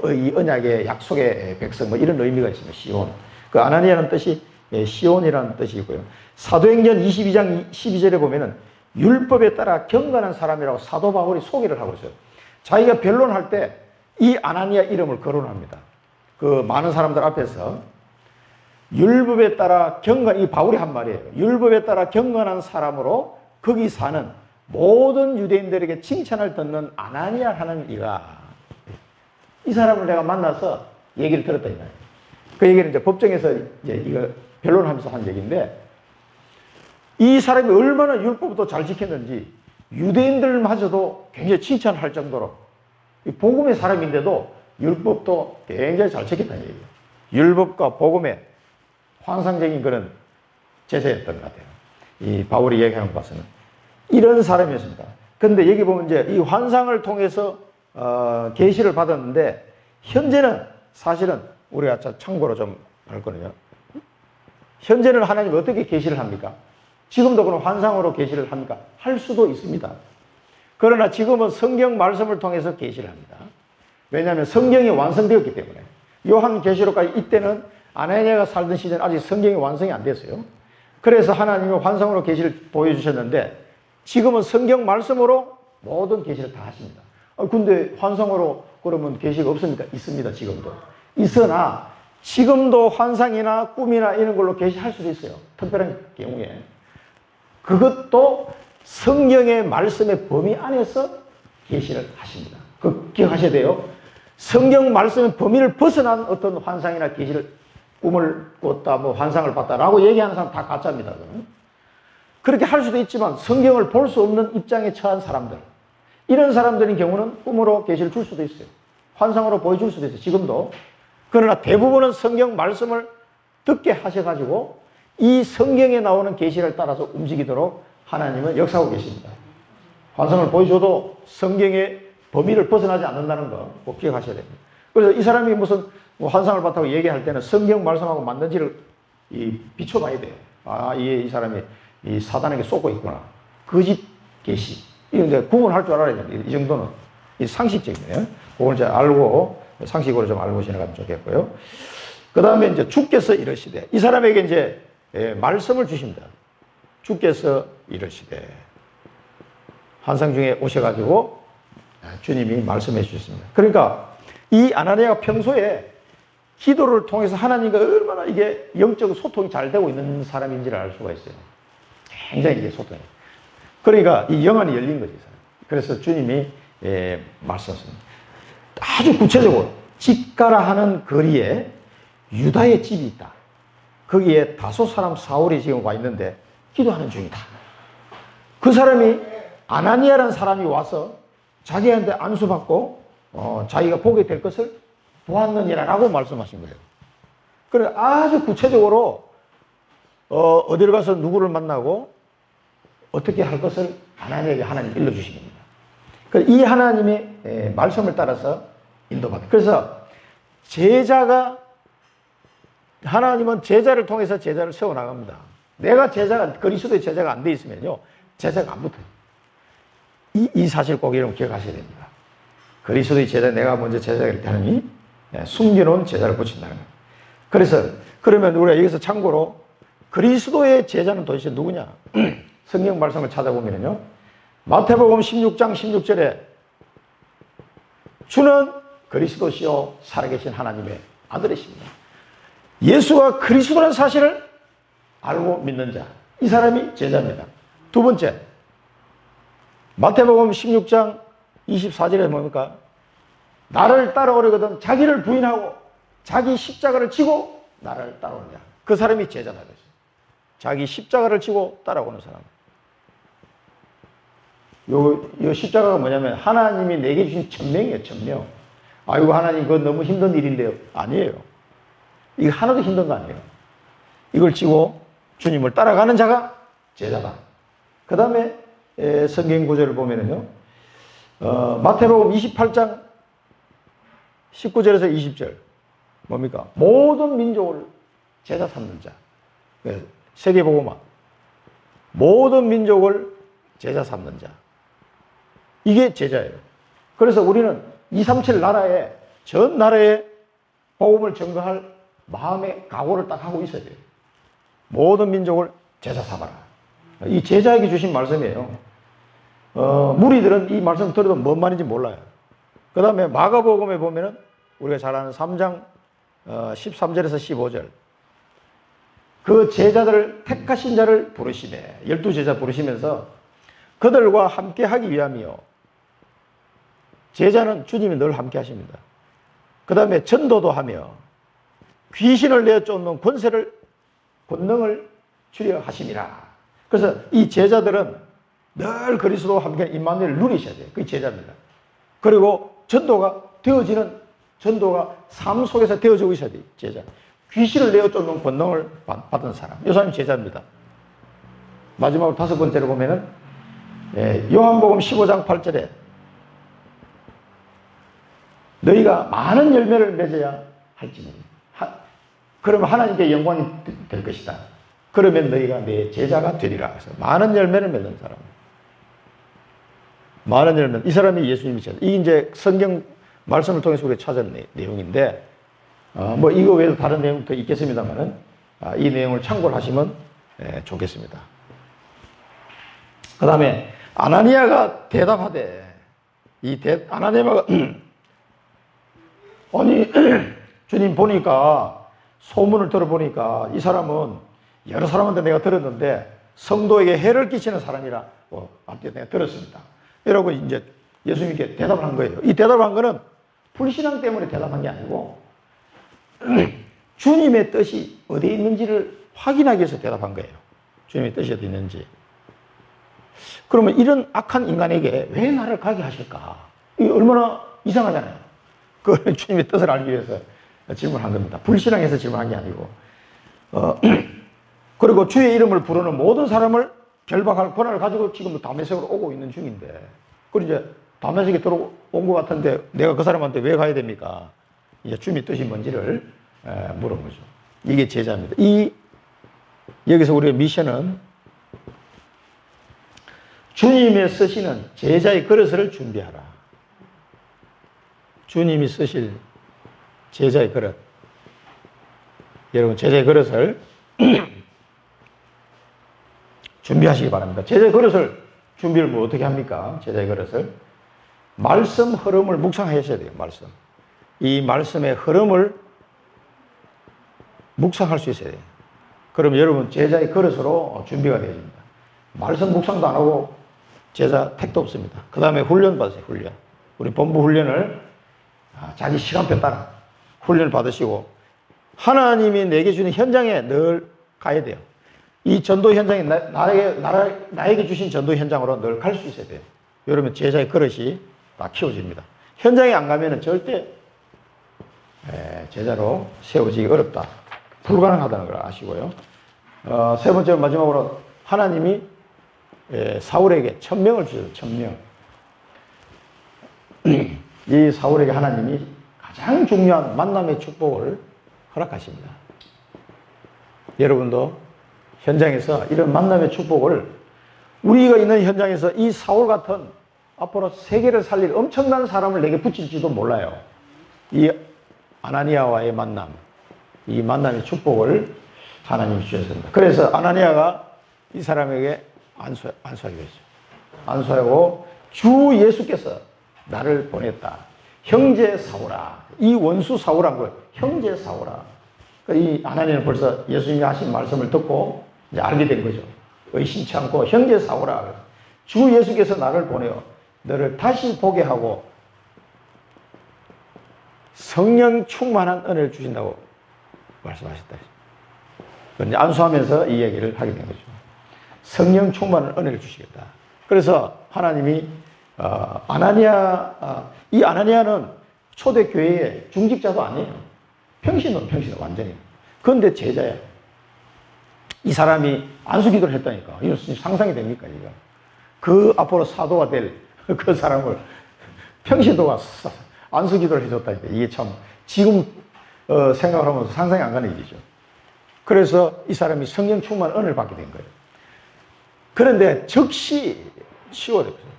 이 언약의 약속의 백성, 이런 의미가 있습니다. 시온. 그 아나니아라는 뜻이 시온이라는 뜻이고요. 사도행전 22장 12절에 보면은 율법에 따라 경건한 사람이라고 사도 바울이 소개를 하고 있어요. 자기가 변론할 때 이 아나니아 이름을 거론합니다. 그 많은 사람들 앞에서 율법에 따라 이 바울이 한 말이에요. 율법에 따라 경건한 사람으로 거기 사는 모든 유대인들에게 칭찬을 듣는 아나니아 하는 이 사람을 내가 만나서 얘기를 들었다 이 말이에요. 그 얘기는 이제 법정에서 이제 이거 변론하면서 한 얘기인데, 이 사람이 얼마나 율법도 잘 지켰는지 유대인들마저도 굉장히 칭찬할 정도로 복음의 사람인데도 율법도 굉장히 잘 지켰다는 얘기예요. 율법과 복음의 환상적인 그런 제자였던 것 같아요. 이 바울이 얘기하는 것 봐서는 이런 사람이었습니다. 그런데 여기 보면 이제 이 환상을 통해서 계시를 받았는데, 현재는 사실은 우리가 참고로 좀 할 거는요. 현재는 하나님이 어떻게 계시를 합니까? 지금도 그런 환상으로 계시를 합니까? 할 수도 있습니다. 그러나 지금은 성경 말씀을 통해서 계시를 합니다. 왜냐하면 성경이 완성되었기 때문에. 요한계시록까지 이때는 아나니아가 살던 시대는 아직 성경이 완성이 안 됐어요. 그래서 하나님이 환상으로 계시를 보여주셨는데 지금은 성경 말씀으로 모든 계시를 다 하십니다. 근데 환상으로 그러면 계시가 없습니까? 있습니다. 지금도. 있으나 지금도 환상이나 꿈이나 이런 걸로 계시할 수도 있어요. 특별한 경우에. 그것도 성경의 말씀의 범위 안에서 계시를 하십니다. 그 기억하셔야 돼요. 성경 말씀의 범위를 벗어난 어떤 환상이나 계시를 꿈을 꿨다, 환상을 봤다라고 얘기하는 사람 다 가짜입니다. 그렇게 할 수도 있지만 성경을 볼 수 없는 입장에 처한 사람들, 이런 사람들인 경우는 꿈으로 계시를 줄 수도 있어요. 환상으로 보여줄 수도 있어요. 지금도. 그러나 대부분은 성경 말씀을 듣게 하셔가지고 이 성경에 나오는 계시를 따라서 움직이도록 하나님은 역사하고 계십니다. 환상을 보여줘도 성경의 범위를 벗어나지 않는다는 거 꼭 기억하셔야 됩니다. 그래서 이 사람이 무슨 환상을 봤다고 얘기할 때는 성경 말씀하고 맞는지를 비춰봐야 돼요. 이 사람이 이 사단에게 쏟고 있구나. 거짓 계시. 이거 이제 구분할 줄 알아야 됩니다. 이 정도는. 이 상식적이네요. 그걸 이제 알고, 상식으로 좀 알고 지나가면 좋겠고요. 그 다음에 이제 주께서 이러시되. 이 사람에게 이제 말씀을 주십니다. 주께서 이러시되. 환상 중에 오셔가지고 주님이 말씀해 주셨습니다. 그러니까 이 아나니아가 평소에 기도를 통해서 하나님과 얼마나 이게 영적 소통이 잘 되고 있는 사람인지를 알 수가 있어요. 굉장히 이게 소통이. 그러니까 이 영안이 열린 거지. 그래서 주님이 말씀하셨습니다. 아주 구체적으로 집가라 하는 거리에 유다의 집이 있다. 거기에 다소 사람 사울이 지금 와 있는데 기도하는 중이다. 그 사람이 아나니아라는 사람이 와서 자기한테 안수받고 자기가 보게 될 것을 보았느니라고 말씀하신 거예요. 그래 아주 구체적으로 어디를 가서 누구를 만나고 어떻게 할 것을 아나니아에게 하나님 일러주신 겁니다. 이 하나님의 말씀을 따라서 인도받아요. 그래서 제자가 하나님은 제자를 통해서 제자를 세워나갑니다. 내가 제자가, 그리스도의 제자가 안 돼 있으면요, 제자가 안 붙어요. 이 사실 꼭 여러분 기억하셔야 됩니다. 그리스도의 제자, 내가 먼저 제자가 될 때 하나님이 숨겨놓은 제자를 붙인다는 거예요. 그래서, 그러면 우리가 여기서 참고로 그리스도의 제자는 도대체 누구냐? 성경 말씀을 찾아보면요, 마태복음 16장 16절에 주는 그리스도시요 살아계신 하나님의 아들이십니다. 예수가 그리스도라는 사실을 알고 믿는 자, 이 사람이 제자입니다. 두 번째, 마태복음 16장 24절에 뭡니까? 나를 따라오려거든 자기를 부인하고 자기 십자가를 지고 나를 따라오는 자, 그 사람이 제자다 그랬어요. 자기 십자가를 지고 따라오는 사람. 요 십자가가 뭐냐면 하나님이 내게 주신 천명이에요. 천명. 아이고 하나님 그건 너무 힘든 일인데요. 아니에요. 이거 하나도 힘든 거 아니에요. 이걸 지고 주님을 따라가는 자가 제자다. 그 다음에 성경 구절을 보면은요, 마태복음 28장 19절에서 20절 뭡니까? 모든 민족을 제자 삼는 자. 세계복음화. 모든 민족을 제자 삼는 자. 이게 제자예요. 그래서 우리는 237 나라에, 전 나라에 복음을 전거할 마음의 각오를 딱 하고 있어야 돼요. 모든 민족을 제자 삼아라. 이 제자에게 주신 말씀이에요. 무리들은 이 말씀 들어도 뭔 말인지 몰라요. 그 다음에 마가복음에 보면은 우리가 잘 아는 3장 13절에서 15절. 그 제자들을 택하신 자를 부르시네. 12제자 부르시면서 그들과 함께 하기 위함이요. 제자는 주님이 늘 함께 하십니다. 그 다음에 전도도 하며 귀신을 내어 쫓는 권능을 주려 하심이라. 그래서 이 제자들은 늘 그리스도와 함께 임마누엘을 누리셔야 돼요. 그게 제자입니다. 그리고 전도가 삶 속에서 되어지고 있어야 돼요. 제자. 귀신을 내어 쫓는 권능을 받은 사람. 이 사람이 제자입니다. 마지막으로 다섯 번째로 보면은 요한복음 15장 8절에 너희가 많은 열매를 맺어야 할지니 그러면 하나님께 영광이 될 것이다. 그러면 너희가 내 제자가 되리라. 그래서 많은 열매를 맺는 사람. 많은 열매. 이 사람이 예수님이 제자. 이게 이제 성경 말씀을 통해서 우리가 찾은 내용인데, 뭐 이거 외에도 다른 내용도 있겠습니다만은, 이 내용을 참고를 하시면 좋겠습니다. 그 다음에 아나니아가 대답하되, 아나니아가 아니 주님 보니까 소문을 들어보니까 이 사람은 여러 사람한테 내가 들었는데 성도에게 해를 끼치는 사람이라 앞뒤에 내가 들었습니다. 이러고 이제 예수님께 대답을 한 거예요. 이 대답을 한 거는 불신앙 때문에 대답한 게 아니고 주님의 뜻이 어디에 있는지를 확인하기 위해서 대답한 거예요. 주님의 뜻이 어디 있는지. 그러면 이런 악한 인간에게 왜 나를 가게 하실까? 이게 얼마나 이상하잖아요. 그 주님의 뜻을 알기 위해서 질문한 겁니다. 불신앙해서 질문한 게 아니고. 그리고 주의 이름을 부르는 모든 사람을 결박할 권한을 가지고 지금 다메섹으로 오고 있는 중인데, 그리고 이제 다메섹에 들어온 것 같은데 내가 그 사람한테 왜 가야 됩니까? 이제 주님의 뜻이 뭔지를 물은 거죠. 이게 제자입니다. 여기서 우리의 미션은 주님의 쓰시는 제자의 그릇을 준비하라. 주님이 쓰실 제자의 그릇. 여러분, 제자의 그릇을 준비하시기 바랍니다. 제자의 그릇을 준비를 뭐 어떻게 합니까? 제자의 그릇을. 말씀 흐름을 묵상하셔야 돼요, 말씀. 이 말씀의 흐름을 묵상할 수 있어야 돼요. 그럼 여러분, 제자의 그릇으로 준비가 되어집니다. 말씀 묵상도 안 하고 제자 택도 없습니다. 그 다음에 훈련 받으세요, 훈련. 우리 본부 훈련을 자기 시간표 따라 훈련을 받으시고 하나님이 내게 주는 현장에 늘 가야 돼요. 이 전도 현장에 나에게 주신 전도 현장으로 늘 갈 수 있어야 돼요. 여러분 제자의 그릇이 다 키워집니다. 현장에 안 가면 절대 제자로 세워지기 어렵다. 불가능하다는 걸 아시고요. 세 번째 마지막으로 하나님이 사울에게 천명을 주셔서 천명. 이 사울에게 하나님이 가장 중요한 만남의 축복을 허락하십니다. 여러분도 현장에서 이런 만남의 축복을 우리가 있는 현장에서 이 사울 같은 앞으로 세계를 살릴 엄청난 사람을 내게 붙일지도 몰라요. 이 아나니아와의 만남, 이 만남의 축복을 하나님이 주셨습니다. 그래서 아나니아가 이 사람에게 안수하기로 했죠. 안수하고 주 예수께서 나를 보냈다. 형제 사울아. 이 원수 사울한 걸 형제 사울아. 이 아나니아는 벌써 예수님이 하신 말씀을 듣고 이제 알게 된 거죠. 의심치 않고 형제 사울아. 주 예수께서 나를 보내어 너를 다시 보게 하고 성령 충만한 은혜를 주신다고 말씀하셨다. 안수하면서 이 얘기를 하게 된 거죠. 성령 충만한 은혜를 주시겠다. 그래서 하나님이 이 아나니아는 초대교회의 중직자도 아니에요. 평신은 완전히. 그런데 제자야. 이 사람이 안수기도를 했다니까. 이거 상상이 됩니까, 이거? 그 앞으로 사도가 될 그 사람을 평신도가 안수기도를 해줬다니까. 이게 참 지금 생각을 하면서 상상이 안 가는 일이죠. 그래서 이 사람이 성령 충만 은혜를 받게 된 거예요. 그런데 즉시 치워졌어요.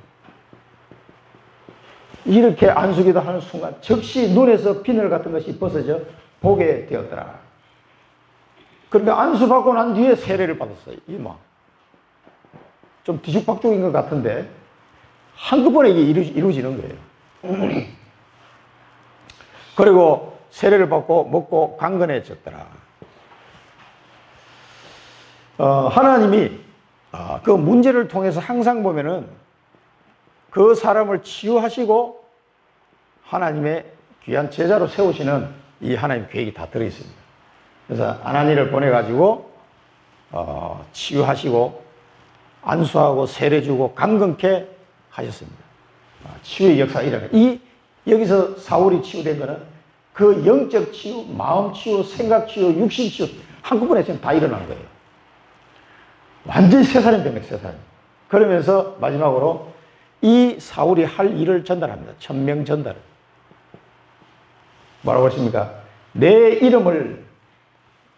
이렇게 안수기도 하는 순간 즉시 눈에서 비늘 같은 것이 벗어져 보게 되었더라. 그러니까 안수받고 난 뒤에 세례를 받았어요. 좀 뒤죽박죽인 것 같은데 한꺼번에 이게 이루어지는 거예요. 그리고 세례를 받고 먹고 강건해졌더라. 하나님이 그 문제를 통해서 항상 보면은 그 사람을 치유하시고 하나님의 귀한 제자로 세우시는 이 하나님 계획이 다 들어있습니다. 그래서 아나니를 보내가지고 치유하시고 안수하고 세례 주고 강건케 하셨습니다. 치유의 역사가 일어나요. 여기서 사울이 치유된 거는 그 영적 치유, 마음 치유, 생각 치유, 육신 치유 한꺼번에 지금 다 일어난 거예요. 완전히 새 사람이 됩니다. 새 사람. 그러면서 마지막으로 이 사울이 할 일을 전달합니다. 천명 전달. 뭐라고 하십니까? 내 이름을,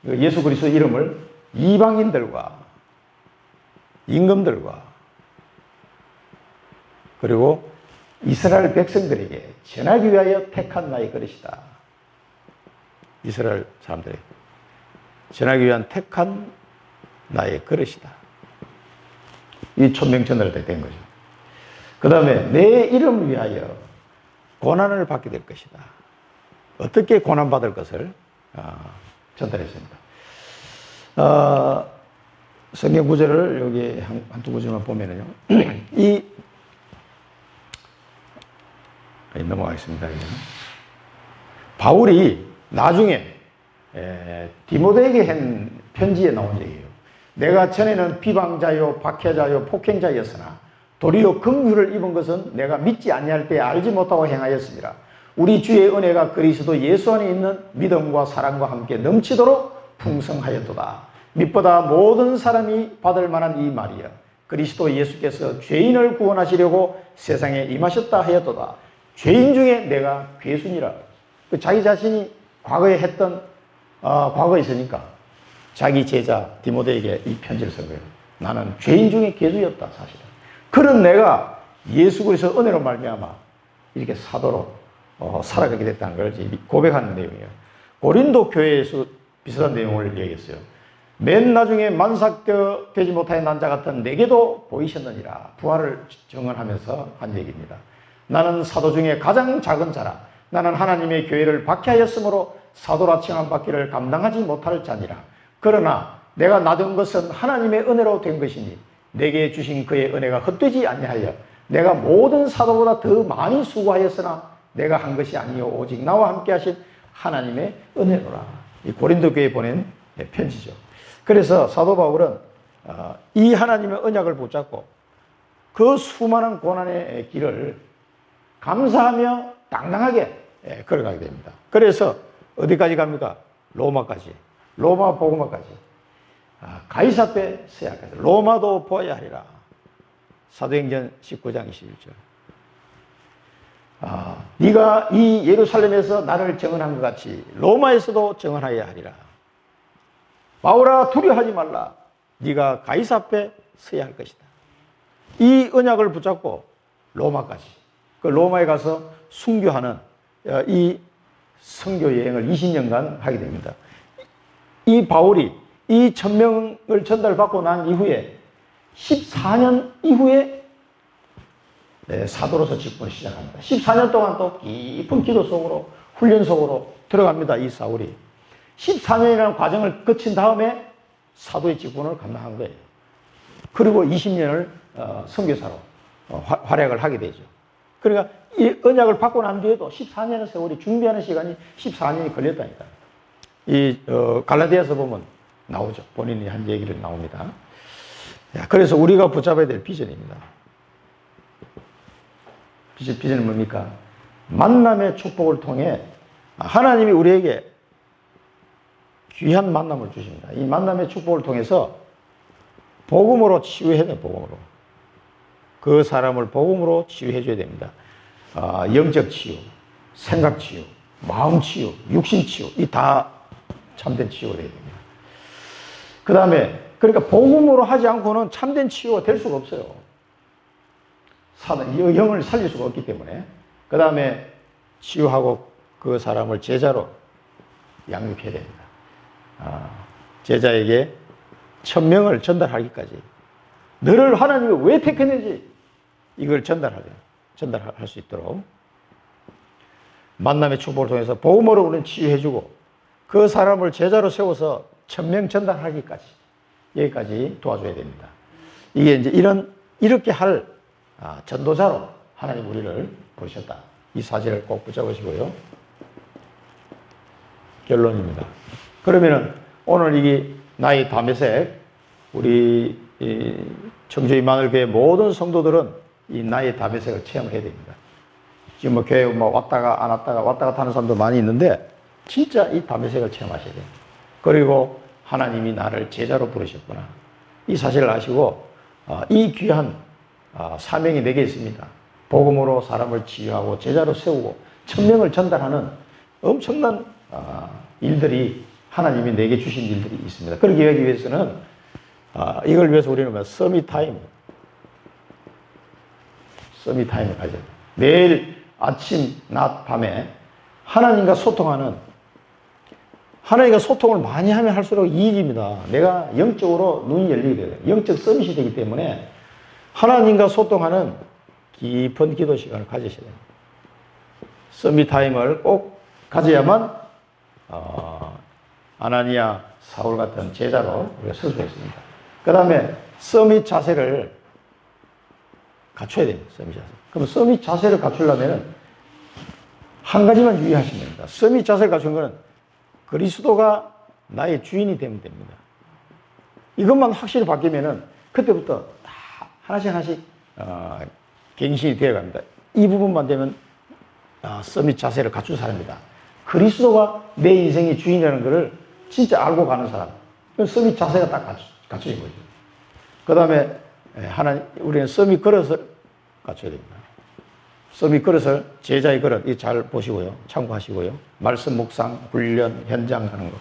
예수 그리스도 이름을 이방인들과 임금들과 그리고 이스라엘 백성들에게 전하기 위하여 택한 나의 그릇이다. 이스라엘 사람들에게 전하기 위한 택한 나의 그릇이다. 이 천명 전달이 된 거죠. 그 다음에 내 이름을 위하여 고난을 받게 될 것이다. 어떻게 고난받을 것을 전달했습니다. 성경 구절을 여기 한두 구절만 보면은요. 넘어가겠습니다. 바울이 나중에 디모데에게 한 편지에 나온 얘기예요. 내가 전에는 비방자요, 박해자요, 폭행자였으나 도리어 긍휼을 입은 것은 내가 믿지 아니할 때 알지 못하고 행하였습니다. 우리 주의 은혜가 그리스도 예수 안에 있는 믿음과 사랑과 함께 넘치도록 풍성하였도다. mit보다 모든 사람이 받을 만한 이 말이여. 그리스도 예수께서 죄인을 구원하시려고 세상에 임하셨다 하였도다. 죄인 중에 내가 괴순이라. 자기 자신이 과거에 했던 과거에 있으니까 자기 제자 디모데에게 이 편지를 쓴 거예요. 나는 죄인 중에 괴수였다 사실은. 그런 내가 예수 그리스도 은혜로 말미암아 이렇게 사도로 살아가게 됐다는 걸 고백하는 내용이에요. 고린도 교회에서 비슷한 내용을 얘기했어요. 맨 나중에 만삭되지 못하여 난 자 같은 내게도 보이셨느니라. 부활을 증언하면서 한 얘기입니다. 나는 사도 중에 가장 작은 자라. 나는 하나님의 교회를 박해하였으므로 사도라 칭함 받기를 감당하지 못할 자니라. 그러나 내가 낮은 것은 하나님의 은혜로 된 것이니 내게 주신 그의 은혜가 헛되지 아니하여 내가 모든 사도보다 더 많이 수고하였으나 내가 한 것이 아니요 오직 나와 함께 하신 하나님의 은혜로라. 이 고린도 교회에 보낸 편지죠. 그래서 사도 바울은 이 하나님의 언약을 붙잡고 그 수많은 고난의 길을 감사하며 당당하게 걸어가게 됩니다. 그래서 어디까지 갑니까? 로마까지. 로마 복음화까지. 가이사 때 서야까지. 로마도 보아야 하리라. 사도행전 19장 21절. 네가 이 예루살렘에서 나를 증언한 것 같이 로마에서도 증언하여야 하리라. 바울아 두려워하지 말라. 네가 가이사 앞에 서야 할 것이다. 이 언약을 붙잡고 로마까지, 그 로마에 가서 순교하는 이 선교 여행을 20년간 하게 됩니다. 이 바울이 이 천명을 전달받고 난 이후에 14년 이후에 사도로서 직분을 시작합니다. 14년 동안 또 깊은 기도 속으로, 훈련 속으로 들어갑니다. 이 사울이 14년이라는 과정을 거친 다음에 사도의 직분을 감당한 거예요. 그리고 20년을 선교사로 활약을 하게 되죠. 그러니까 이 언약을 받고 난 뒤에도 14년의 세월이, 준비하는 시간이 14년이 걸렸다니까. 이 갈라디아서 보면 나오죠. 본인이 한 얘기를 나옵니다. 그래서 우리가 붙잡아야 될 비전입니다. 비전은 뭡니까? 만남의 축복을 통해 하나님이 우리에게 귀한 만남을 주십니다. 이 만남의 축복을 통해서 복음으로 치유해야 돼요. 복음으로. 그 사람을 복음으로 치유해 줘야 됩니다. 영적 치유, 생각 치유, 마음 치유, 육신 치유, 이 다 참된 치유가 돼야 됩니다. 그 다음에 그러니까 복음으로 하지 않고는 참된 치유가 될 수가 없어요. 영을 살릴 수가 없기 때문에. 그 다음에 치유하고 그 사람을 제자로 양육해야 됩니다. 제자에게 천명을 전달하기까지, 너를 하나님이 왜 택했는지 이걸 전달할 수 있도록 만남의 축복을 통해서 복음으로 우리는 치유해주고 그 사람을 제자로 세워서 천명 전달하기까지, 여기까지 도와줘야 됩니다. 이게 이제 이렇게 할 전도자로 하나님 우리를 부르셨다. 이 사실을 꼭 붙잡으시고요. 결론입니다. 그러면은 오늘 이게 나의 다메섹, 우리 청주 임마누엘교회 모든 성도들은 이 나의 다메섹을 체험해야 됩니다. 지금 뭐 교회 왔다가 안 왔다가 왔다 갔다 하는 사람도 많이 있는데 진짜 이 다메섹을 체험하셔야 돼요. 그리고 하나님이 나를 제자로 부르셨구나. 이 사실을 아시고 이 귀한 사명이 내게 있습니다. 복음으로 사람을 치유하고 제자로 세우고 천명을 전달하는 엄청난 일들이 하나님이 내게 주신 일들이 있습니다. 그러기 위해서는 이걸 위해서 우리는 서밋타임을 가져야 돼요. 매일 아침, 낮, 밤에 하나님과 소통을 많이 하면 할수록 이익입니다. 내가 영적으로 눈이 열리게 돼요. 영적 서밋이 되기 때문에 하나님과 소통하는 깊은 기도 시간을 가지셔야 됩니다. 서밋타임을 꼭 가져야만 아나니아, 사울 같은 제자로 우리가 설 수 있습니다. 그 다음에 서밋 자세를 갖춰야 됩니다. 서밋 자세. 그럼 서밋 자세를 갖추려면 한 가지만 유의하시면 됩니다. 서밋 자세를 갖추는 것은 그리스도가 나의 주인이 되면 됩니다. 이것만 확실히 바뀌면은 그때부터 하나씩 갱신이 되어 갑니다. 이 부분만 되면 서밋 자세를 갖춘 사람입니다. 그리스도가 내 인생의 주인이라는 것을 진짜 알고 가는 사람. 그건 서밋 자세가 딱 갖춰진 거죠. 그 다음에 우리는 서밋 그릇을 갖춰야 됩니다. 서밋 그릇을, 제자의 그릇, 이 잘 보시고요. 참고하시고요. 말씀 묵상, 훈련, 현장 하는 거.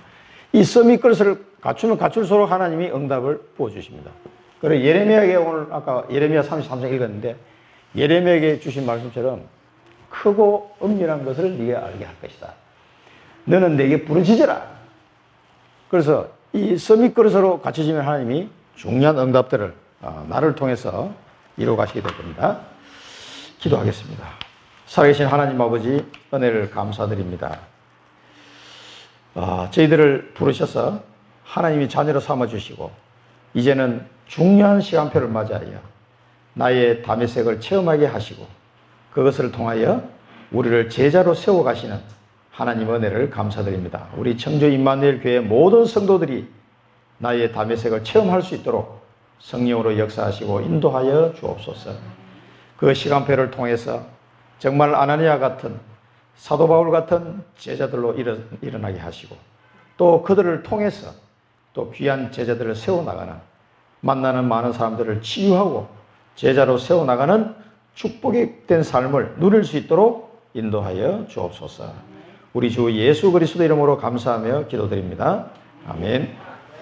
이 서밋 그릇을 갖추면 갖출수록 하나님이 응답을 부어주십니다. 그래서 예레미야에게 오늘 아까 예레미야 33장 읽었는데 예레미야에게 주신 말씀처럼 크고 엄밀한 것을 네가 알게 할 것이다. 너는 내게 부르짖어라. 그래서 이 서밋 그릇으로 갖춰지면 하나님이 중요한 응답들을 나를 통해서 이루어 가시게 될 겁니다. 기도하겠습니다. 살아계신 하나님 아버지, 은혜를 감사드립니다. 저희들을 부르셔서 하나님이 자녀로 삼아주시고 이제는 중요한 시간표를 맞이하여 나의 다메섹을 체험하게 하시고 그것을 통하여 우리를 제자로 세워가시는 하나님 은혜를 감사드립니다. 우리 청주 임마누엘 교회 모든 성도들이 나의 다메섹을 체험할 수 있도록 성령으로 역사하시고 인도하여 주옵소서. 그 시간표를 통해서 정말 아나니아 같은, 사도 바울 같은 제자들로 일어나게 하시고 또 그들을 통해서 또 귀한 제자들을 세워나가는, 만나는 많은 사람들을 치유하고 제자로 세워나가는 축복이 된 삶을 누릴 수 있도록 인도하여 주옵소서. 우리 주 예수 그리스도 이름으로 감사하며 기도드립니다. 아멘.